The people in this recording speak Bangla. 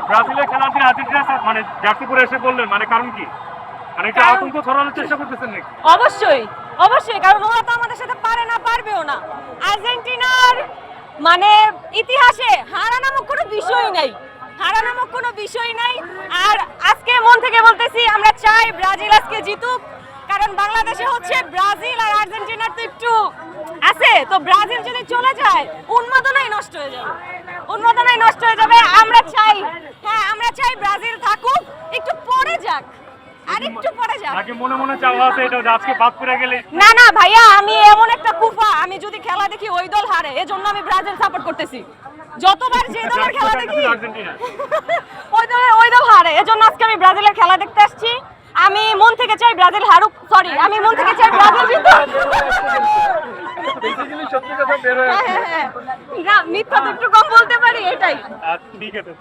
ব্রাজিলের খেলার দিন আর্জেন্টিনা মানে জার্সি পরে এসে বললেন, মানে কারণ কি? মানে এটা আতঙ্ক ছড়ানোর চেষ্টা করতেছেন নাকি? অবশ্যই অবশ্যই, কারণ ওরা তো আমাদের সাথে পারে না, পারবেও না। আর্জেন্টিনার মানে ইতিহাসে হারা নামক কোনো বিষয় নাই, হারা নামক কোনো বিষয় নাই। আর আজকে মন থেকে বলতেছি, আমরা চাই ব্রাজিল আজকে জিতুক, কারণ বাংলাদেশে হচ্ছে ব্রাজিল আর আর্জেন্টিনার তো একটু আছে, তো ব্রাজিল যদি চলে যায় উন্মাদনাই নষ্ট হয়ে যাবে, উন্মাদনাই নষ্ট হয়ে যাবে। আমরা চাই, হ্যাঁ আমরা চাই ব্রাজিল থাকুক, একটু পরে যাক, আর একটু পরে যাক। নাকি মনে মনে চাওয়া আছে এটা যে আজকে বাদ পড়ে গেলে? না না ভাইয়া, আমি এমন একটা কুফা, আমি যদি খেলা দেখি ওই দল হারে, এজন্য আমি ব্রাজিল সাপোর্ট করতেছি। যতবার যে দলের খেলা দেখি ওই দল হারে, এজন্য আজকে আমি ব্রাজিলের খেলা দেখতে আসছি। আমি মন থেকে চাই ব্রাজিল হারুক, সরি আমি মন থেকে চাই ব্রাজিল জিতুক। সত্যি কথা বের হয়ে না মিথ্যা তো একটু কম বলতে পারি, এটাই। ঠিক আছে।